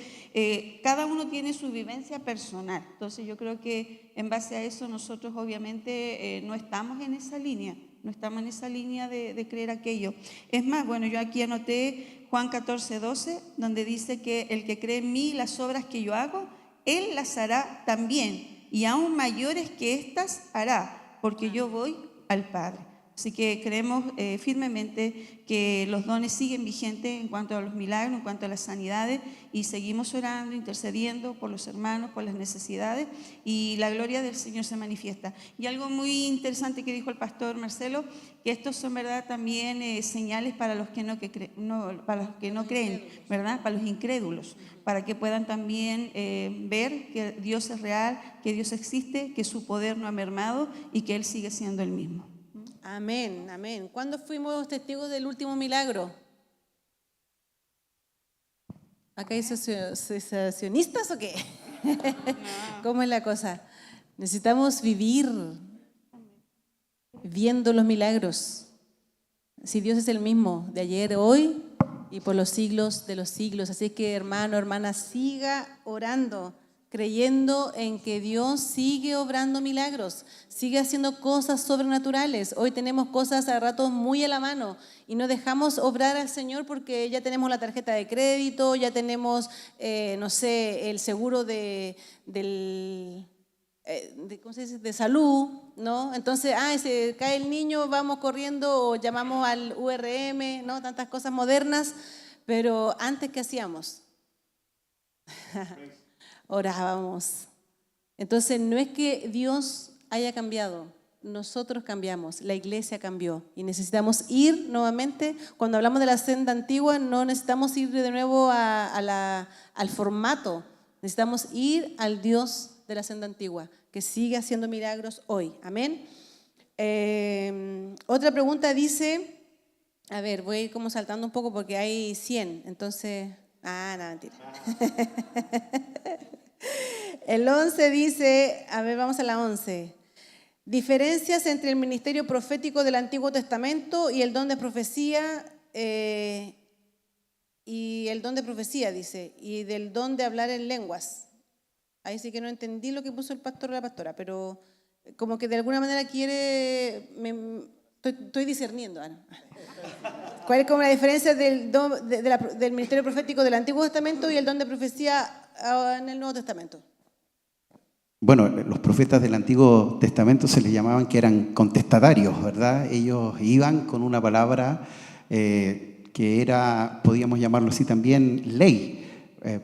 cada uno tiene su vivencia personal. Entonces, yo creo que en base a eso nosotros obviamente no estamos en esa línea. No estamos en esa línea de creer aquello. Es más, bueno, yo aquí anoté Juan 14:12, donde dice que el que cree en mí, las obras que yo hago, él las hará también, y aún mayores que estas hará, porque yo voy al Padre. Así que creemos firmemente que los dones siguen vigentes en cuanto a los milagros, en cuanto a las sanidades, y seguimos orando, intercediendo por los hermanos, por las necesidades, y la gloria del Señor se manifiesta. Y algo muy interesante que dijo el pastor Marcelo, que estos son, ¿verdad?, también señales para los que para los que no creen, ¿verdad?, para los incrédulos, para que puedan también ver que Dios es real, que Dios existe, que su poder no ha mermado y que Él sigue siendo el mismo. Amén, amén. ¿Cuándo fuimos testigos del último milagro? ¿Acá hay sensacionistas o qué? ¿Cómo es la cosa? Necesitamos vivir viendo los milagros. Si Dios es el mismo de ayer, hoy y por los siglos de los siglos. Así que, hermano, hermana, siga orando, creyendo en que Dios sigue obrando milagros, sigue haciendo cosas sobrenaturales. Hoy tenemos cosas a ratos muy a la mano y no dejamos obrar al Señor porque ya tenemos la tarjeta de crédito, ya tenemos, no sé, el seguro ¿cómo se dice?, de salud, ¿no? Entonces, se cae el niño, vamos corriendo o llamamos al URM, ¿no? Tantas cosas modernas, pero antes, ¿qué hacíamos? Orábamos. Entonces, no es que Dios haya cambiado, nosotros cambiamos, la iglesia cambió y necesitamos ir nuevamente. Cuando hablamos de la senda antigua, no necesitamos ir de nuevo al formato, necesitamos ir al Dios de la senda antigua, que sigue haciendo milagros hoy. Amén. Otra pregunta dice, a ver, voy a ir como saltando un poco porque hay 100, entonces, no, mentira. El 11 dice, a ver, vamos a la 11. Diferencias entre el ministerio profético del Antiguo Testamento y el don de profecía, dice, y del don de hablar en lenguas. Ahí sí que no entendí lo que puso el pastor o la pastora, pero como que de alguna manera estoy discerniendo. ¿Cuál es como la diferencia del ministerio profético del Antiguo Testamento y el don de profecía en el Nuevo Testamento? Bueno, los profetas del Antiguo Testamento se les llamaban que eran contestatarios, ¿verdad? Ellos iban con una palabra que era, podíamos llamarlo así también, ley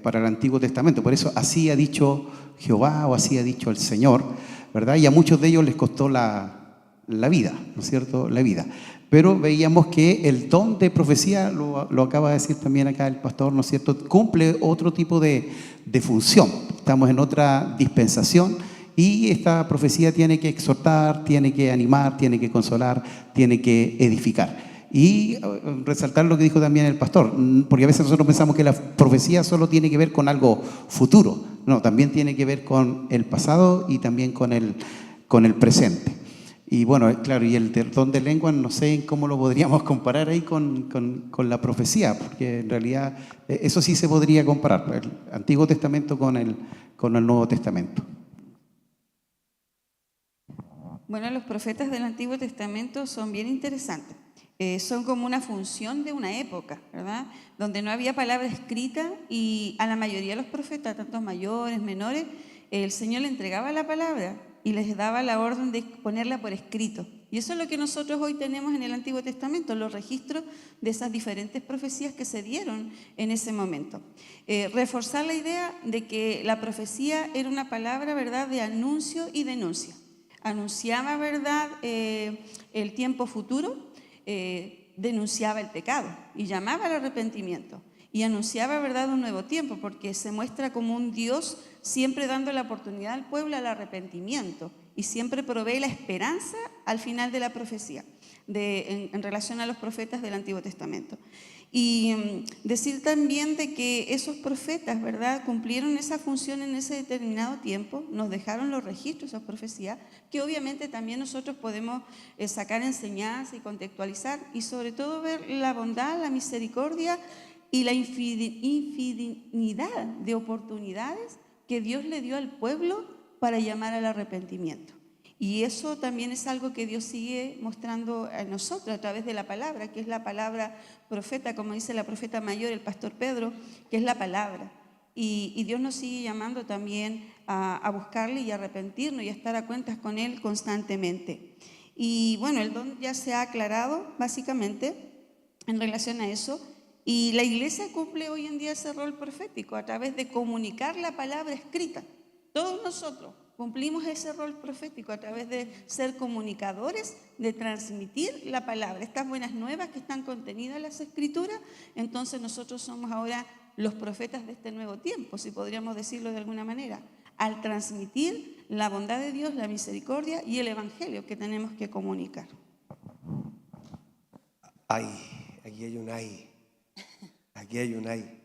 para el Antiguo Testamento. Por eso así ha dicho Jehová o así ha dicho el Señor, ¿verdad? Y a muchos de ellos les costó la vida, ¿no es cierto? La vida. Pero veíamos que el don de profecía, lo acaba de decir también acá el pastor, ¿no es cierto?, cumple otro tipo de función. Estamos en otra dispensación y esta profecía tiene que exhortar, tiene que animar, tiene que consolar, tiene que edificar. Y resaltar lo que dijo también el pastor, porque a veces nosotros pensamos que la profecía solo tiene que ver con algo futuro. No, también tiene que ver con el pasado y también con el presente. Y bueno, claro, y el don de lengua, no sé cómo lo podríamos comparar ahí con la profecía, porque en realidad eso sí se podría comparar, el Antiguo Testamento con el Nuevo Testamento. Bueno, los profetas del Antiguo Testamento son bien interesantes. Son como una función de una época, ¿verdad? Donde no había palabra escrita y a la mayoría de los profetas, tanto mayores, menores, el Señor le entregaba la palabra y les daba la orden de ponerla por escrito. Y eso es lo que nosotros hoy tenemos en el Antiguo Testamento, los registros de esas diferentes profecías que se dieron en ese momento. Reforzar la idea de que la profecía era una palabra, ¿verdad?, de anuncio y denuncia. Anunciaba, ¿verdad?, el tiempo futuro, denunciaba el pecado y llamaba al arrepentimiento y anunciaba, ¿verdad?, un nuevo tiempo, porque se muestra como un Dios siempre dando la oportunidad al pueblo al arrepentimiento y siempre provee la esperanza al final de la profecía. en relación a los profetas del Antiguo Testamento. Y decir también de que esos profetas, ¿verdad?, cumplieron esa función en ese determinado tiempo, nos dejaron los registros, esas profecías, que obviamente también nosotros podemos sacar enseñanza y contextualizar, y sobre todo ver la bondad, la misericordia y la infinidad de oportunidades que Dios le dio al pueblo para llamar al arrepentimiento. Y eso también es algo que Dios sigue mostrando a nosotros a través de la palabra, que es la palabra profeta, como dice la profeta mayor, el pastor Pedro, que es la palabra. Y Dios nos sigue llamando también a buscarle y a arrepentirnos y a estar a cuentas con Él constantemente. Y bueno, el don ya se ha aclarado básicamente en relación a eso. Y la iglesia cumple hoy en día ese rol profético a través de comunicar la palabra escrita. Todos nosotros cumplimos ese rol profético a través de ser comunicadores, de transmitir la palabra, estas buenas nuevas que están contenidas en las Escrituras. Entonces nosotros somos ahora los profetas de este nuevo tiempo, si podríamos decirlo de alguna manera, al transmitir la bondad de Dios, la misericordia y el evangelio que tenemos que comunicar. Aquí hay un ay. Aquí hay un ay.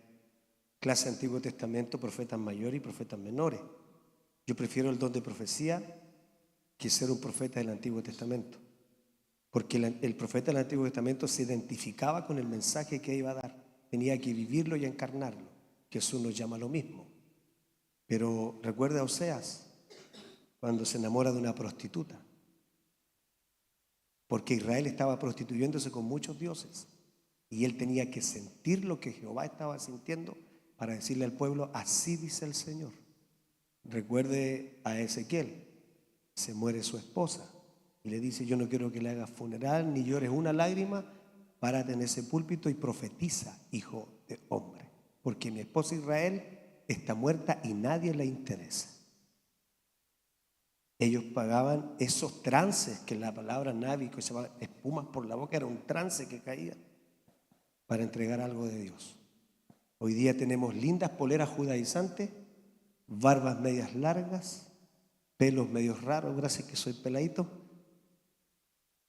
Clase Antiguo Testamento, profetas mayores y profetas menores. Yo prefiero el don de profecía que ser un profeta del Antiguo Testamento, porque el profeta del Antiguo Testamento se identificaba con el mensaje que iba a dar, tenía que vivirlo y encarnarlo. Jesús nos llama a lo mismo. Pero recuerda a Oseas, cuando se enamora de una prostituta, porque Israel estaba prostituyéndose con muchos dioses, y él tenía que sentir lo que Jehová estaba sintiendo para decirle al pueblo, así dice el Señor. Recuerde a Ezequiel, se muere su esposa y le dice, yo no quiero que le hagas funeral ni llores una lágrima, párate en ese púlpito y profetiza, hijo de hombre, porque mi esposa Israel está muerta y nadie le interesa. Ellos pagaban esos trances, que la palabra navi, que se llama espumas por la boca, era un trance que caía para entregar algo de Dios. Hoy día tenemos lindas poleras judaizantes, barbas medias largas, pelos medios raros, gracias que soy peladito,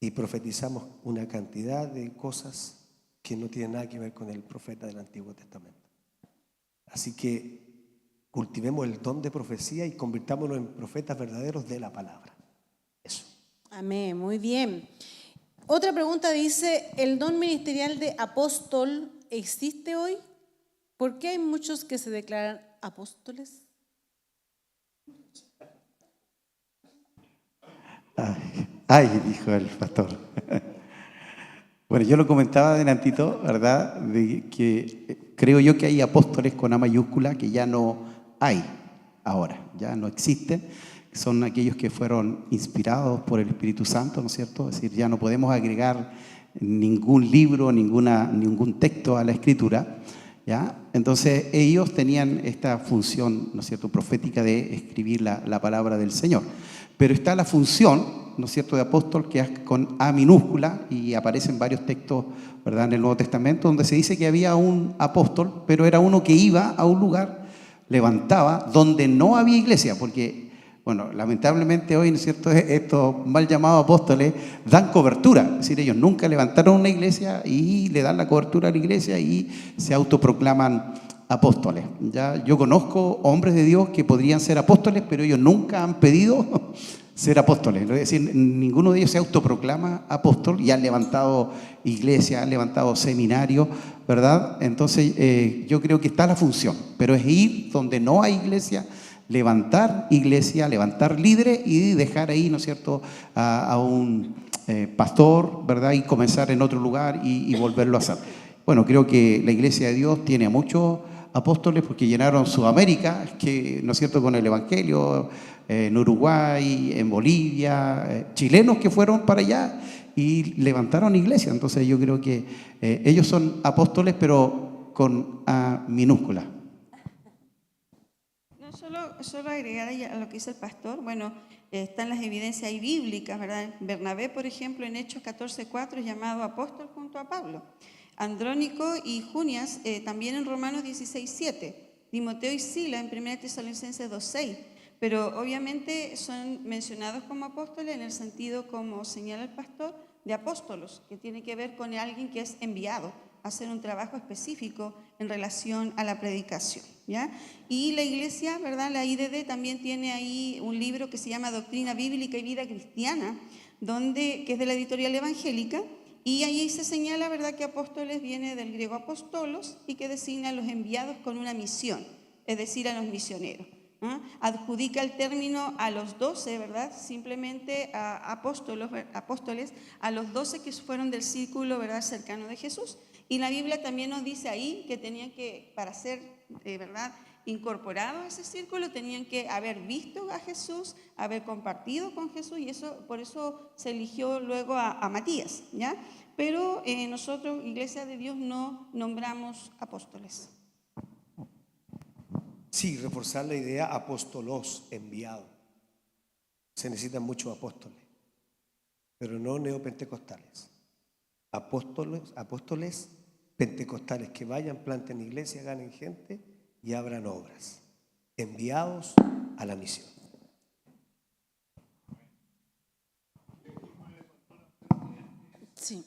y profetizamos una cantidad de cosas que no tienen nada que ver con el profeta del Antiguo Testamento. Así que cultivemos el don de profecía y convirtámonos en profetas verdaderos de la palabra. Eso. Amén, muy bien. Otra pregunta dice, ¿el don ministerial de apóstol existe hoy? ¿Por qué hay muchos que se declaran apóstoles? Ay, dijo el pastor. Bueno, yo lo comentaba delantito, ¿verdad? De que creo yo que hay apóstoles con A mayúscula que ya no hay ahora, ya no existen. Son aquellos que fueron inspirados por el Espíritu Santo, ¿no es cierto? Es decir, ya no podemos agregar ningún libro, ningún texto a la Escritura, ¿ya? Entonces ellos tenían esta función, ¿no es cierto?, profética de escribir la palabra del Señor. Pero está la función, ¿no es cierto?, de apóstol, que es con A minúscula, y aparecen varios textos, ¿verdad?, en el Nuevo Testamento, donde se dice que había un apóstol, pero era uno que iba a un lugar, levantaba, donde no había iglesia, porque, bueno, lamentablemente hoy, ¿no es cierto?, estos mal llamados apóstoles dan cobertura, es decir, ellos nunca levantaron una iglesia y le dan la cobertura a la iglesia y se autoproclaman apóstoles. Ya, yo conozco hombres de Dios que podrían ser apóstoles, pero ellos nunca han pedido ser apóstoles. Es decir, ninguno de ellos se autoproclama apóstol y han levantado iglesias, han levantado seminarios, ¿verdad? Entonces, yo creo que está la función, pero es ir donde no hay iglesia, levantar iglesia, levantar líderes y dejar ahí, ¿no es cierto?, a un pastor, ¿verdad?, y comenzar en otro lugar y volverlo a hacer. Bueno, creo que la iglesia de Dios tiene muchos apóstoles porque llenaron Sudamérica, que, ¿no es cierto?, con el evangelio, en Uruguay, en Bolivia, chilenos que fueron para allá y levantaron iglesia. Entonces yo creo que ellos son apóstoles, pero con A minúscula. No, solo agregar a lo que dice el pastor, bueno, están las evidencias ahí bíblicas, ¿verdad? Bernabé, por ejemplo, en Hechos 14:4 es llamado apóstol junto a Pablo. Andrónico y Junias también en Romanos 16:7. Timoteo y Sila en 1 Tesalonicenses 2:6. Pero obviamente son mencionados como apóstoles en el sentido como señala el pastor, de apóstolos, que tiene que ver con alguien que es enviado a hacer un trabajo específico en relación a la predicación, ¿ya? Y la iglesia, ¿verdad? La IDD también tiene ahí un libro que se llama Doctrina Bíblica y Vida Cristiana, que es de la editorial evangélica, y ahí se señala, ¿verdad?, que apóstoles viene del griego apostolos y que designa a los enviados con una misión, es decir, a los misioneros. Adjudica el término a los 12, ¿verdad? Simplemente a apóstoles, a los 12 que fueron del círculo, ¿verdad?, cercano de Jesús. Y la Biblia también nos dice ahí que tenían que, para ser, ¿verdad?, incorporados a ese círculo, tenían que haber visto a Jesús, haber compartido con Jesús, y por eso se eligió luego a Matías, ¿ya? Pero nosotros, Iglesia de Dios, no nombramos apóstoles. Sí, reforzar la idea apóstolos, enviados. Se necesitan muchos apóstoles, pero no neopentecostales. Apóstoles pentecostales que vayan, planten iglesia, ganen gente y abran obras. Enviados a la misión. Sí.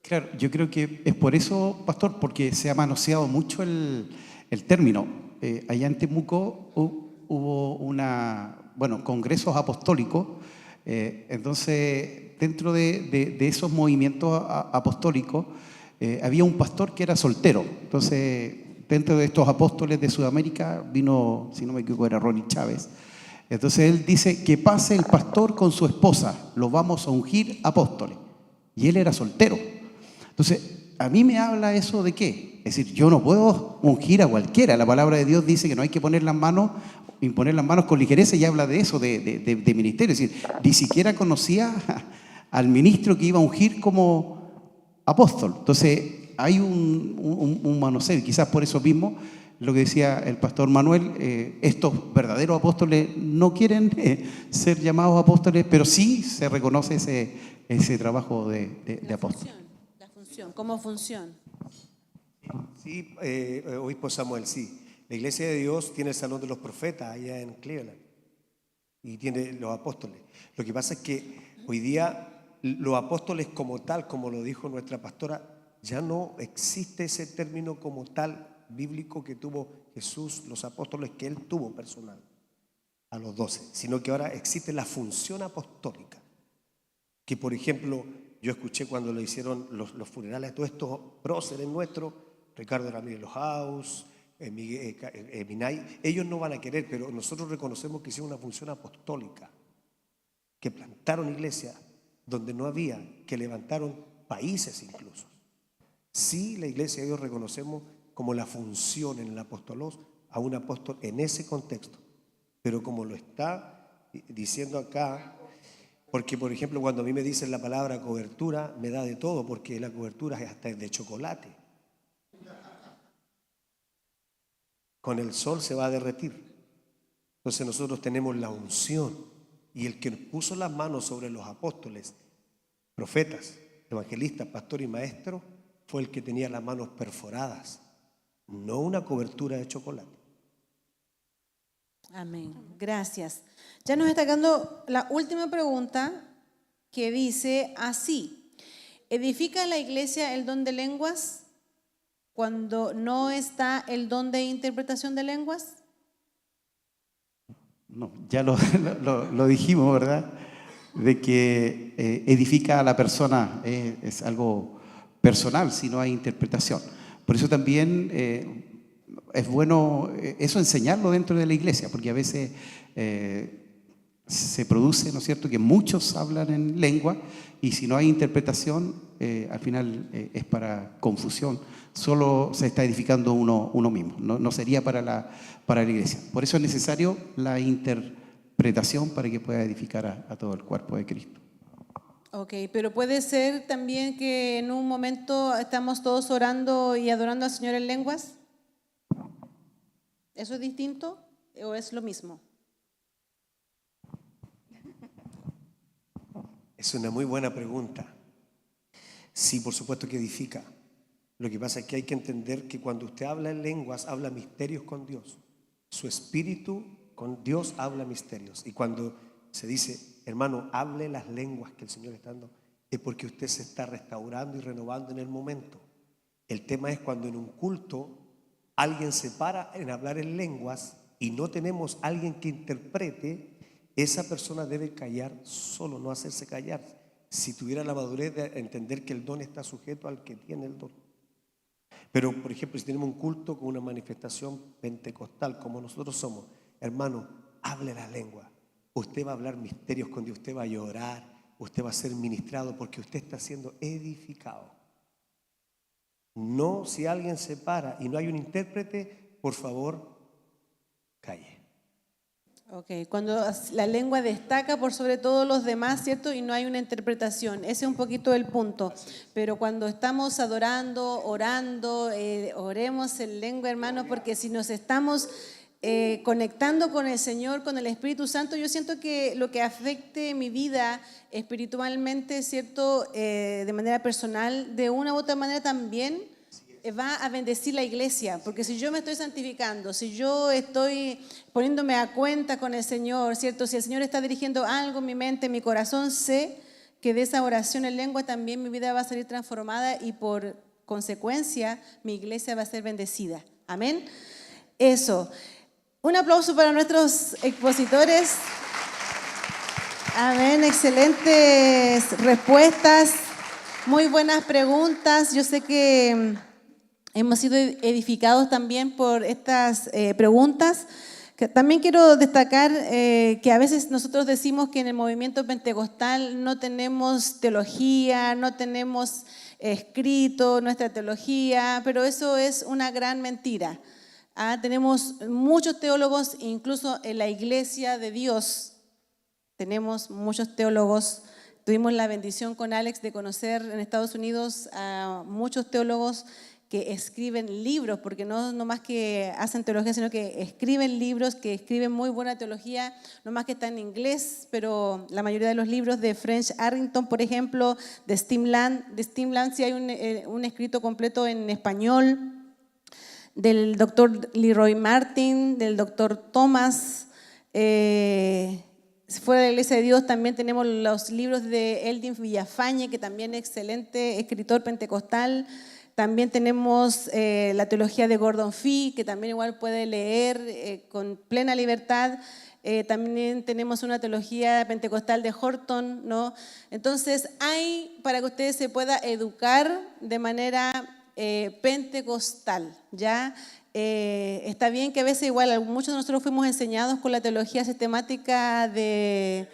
Claro, yo creo que es por eso, pastor, porque se ha manoseado mucho el término. Allá en Temuco hubo congresos apostólicos, entonces dentro de esos movimientos apostólicos había un pastor que era soltero. Entonces, dentro de estos apóstoles de Sudamérica vino, si no me equivoco, era Ronnie Chávez. Entonces él dice que pase el pastor con su esposa, lo vamos a ungir apóstoles. Y él era soltero. Entonces, a mí me habla eso de qué. Es decir, yo no puedo ungir a cualquiera. La palabra de Dios dice que no hay que imponer las manos con ligereza, y habla de eso, de ministerio. Es decir, ni siquiera conocía al ministro que iba a ungir como apóstol. Entonces, hay un manoseo, y quizás por eso mismo, lo que decía el pastor Manuel, estos verdaderos apóstoles no quieren ser llamados apóstoles, pero sí se reconoce ese trabajo de apóstol. La función, como función. Sí, obispo Samuel, sí. La Iglesia de Dios tiene el Salón de los Profetas allá en Cleveland y tiene los apóstoles. Lo que pasa es que hoy día los apóstoles como tal, como lo dijo nuestra pastora, ya no existe ese término como tal bíblico que tuvo Jesús, los apóstoles que él tuvo personal. a los 12, sino que ahora existe la función apostólica. Que, por ejemplo, yo escuché cuando le hicieron los funerales a todos estos próceres nuestros, Ricardo Ramírez Lohaus, Minay, ellos no van a querer, pero nosotros reconocemos que hicieron una función apostólica, que plantaron iglesias donde no había, que levantaron países incluso. Sí, la iglesia de Dios reconocemos como la función en el apostolos a un apóstol en ese contexto, pero como lo está diciendo acá, porque por ejemplo cuando a mí me dicen la palabra cobertura, me da de todo, porque la cobertura es hasta de chocolate. Con el sol se va a derretir. Entonces nosotros tenemos la unción, y el que puso las manos sobre los apóstoles, profetas, evangelistas, pastor y maestro, fue el que tenía las manos perforadas, no una cobertura de chocolate. Amén. Gracias. Ya nos está dando la última pregunta, que dice así: ¿edifica la iglesia el don de lenguas cuando no está el don de interpretación de lenguas? No, ya lo dijimos, ¿verdad? De que edifica a la persona, es algo personal si no hay interpretación. Por eso también es bueno eso enseñarlo dentro de la iglesia, porque a veces se produce, ¿no es cierto?, que muchos hablan en lengua y si no hay interpretación, al final es para confusión. Solo se está edificando uno mismo, no sería para la iglesia. Por eso es necesario la interpretación para que pueda edificar a todo el cuerpo de Cristo. Ok, pero puede ser también que en un momento estamos todos orando y adorando al Señor en lenguas. ¿Eso es distinto o es lo mismo? Es una muy buena pregunta. Sí, por supuesto que edifica. Lo que pasa es que hay que entender que cuando usted habla en lenguas, habla misterios con Dios. Su espíritu con Dios habla misterios. Y cuando se dice, hermano, hable las lenguas que el Señor está dando, es porque usted se está restaurando y renovando en el momento. El tema es cuando en un culto alguien se para en hablar en lenguas y no tenemos alguien que interprete, esa persona debe callar solo, no hacerse callar. Si tuviera la madurez de entender que el don está sujeto al que tiene el don. Pero, por ejemplo, si tenemos un culto con una manifestación pentecostal, como nosotros somos, hermano, hable la lengua. Usted va a hablar misterios con Dios, usted va a llorar, usted va a ser ministrado porque usted está siendo edificado. No, si alguien se para y no hay un intérprete, por favor, calle. Ok, cuando la lengua destaca por sobre todos los demás, ¿cierto? Y no hay una interpretación, ese es un poquito el punto. Pero cuando estamos adorando, orando, oremos en lengua, hermanos, porque si nos estamos conectando con el Señor, con el Espíritu Santo, yo siento que lo que afecte mi vida espiritualmente, ¿cierto? De manera personal, de una u otra manera también va a bendecir la iglesia, porque si yo me estoy santificando, si yo estoy poniéndome a cuenta con el Señor, ¿cierto? Si el Señor está dirigiendo algo en mi mente, en mi corazón, sé que de esa oración en lengua también mi vida va a salir transformada y por consecuencia mi iglesia va a ser bendecida. Amén. Eso. Un aplauso para nuestros expositores. Amén. Excelentes respuestas, muy buenas preguntas. Yo sé que hemos sido edificados también por estas preguntas. También quiero destacar que a veces nosotros decimos que en el movimiento pentecostal no tenemos teología, no tenemos escrito nuestra teología, pero eso es una gran mentira. Tenemos muchos teólogos, incluso en la iglesia de Dios tenemos muchos teólogos. Tuvimos la bendición con Alex de conocer en Estados Unidos a muchos teólogos que escriben libros, porque no más que hacen teología, sino que escriben libros, que escriben muy buena teología, no más que está en inglés, pero la mayoría de los libros de French Arrington, por ejemplo, de Steve Land sí hay un escrito completo en español, del doctor Leroy Martin, del doctor Thomas. Fuera de la Iglesia de Dios también tenemos los libros de Eldin Villafañe, que también es excelente escritor pentecostal. También tenemos la teología de Gordon Fee, que también igual puede leer con plena libertad. también tenemos una teología pentecostal de Horton, ¿no? Entonces hay para que ustedes se pueda educar de manera pentecostal, ¿ya? Está bien que a veces igual muchos de nosotros fuimos enseñados con la teología sistemática de...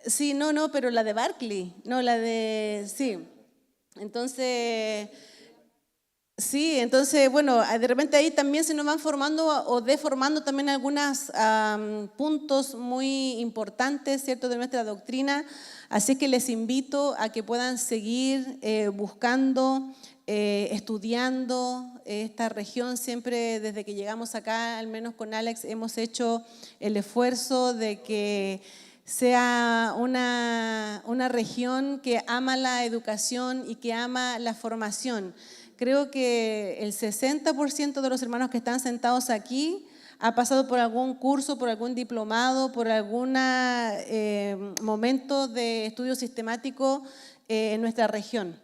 Sí, no, pero la de Barclay, no, la de... Sí, entonces... Sí, entonces, bueno, de repente ahí también se nos van formando o deformando también algunos puntos muy importantes, ¿cierto?, de nuestra doctrina. Así que les invito a que puedan seguir buscando, estudiando esta región. Siempre desde que llegamos acá, al menos con Alex, hemos hecho el esfuerzo de que sea una región que ama la educación y que ama la formación. Creo que el 60% de los hermanos que están sentados aquí ha pasado por algún curso, por algún diplomado, por algún momento de estudio sistemático en nuestra región,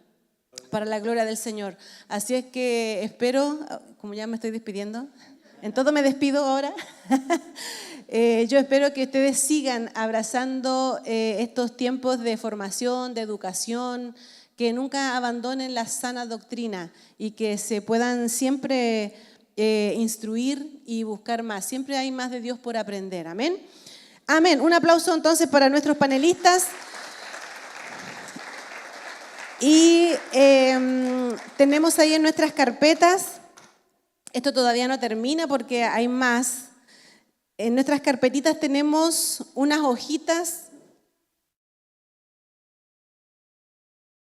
para la gloria del Señor. Así es que espero, como ya me estoy despidiendo, en todo me despido ahora, yo espero que ustedes sigan abrazando estos tiempos de formación, de educación, que nunca abandonen la sana doctrina y que se puedan siempre instruir y buscar más. Siempre hay más de Dios por aprender. Amén. Amén. Un aplauso entonces para nuestros panelistas. Y tenemos ahí en nuestras carpetas, esto todavía no termina porque hay más. En nuestras carpetitas tenemos unas hojitas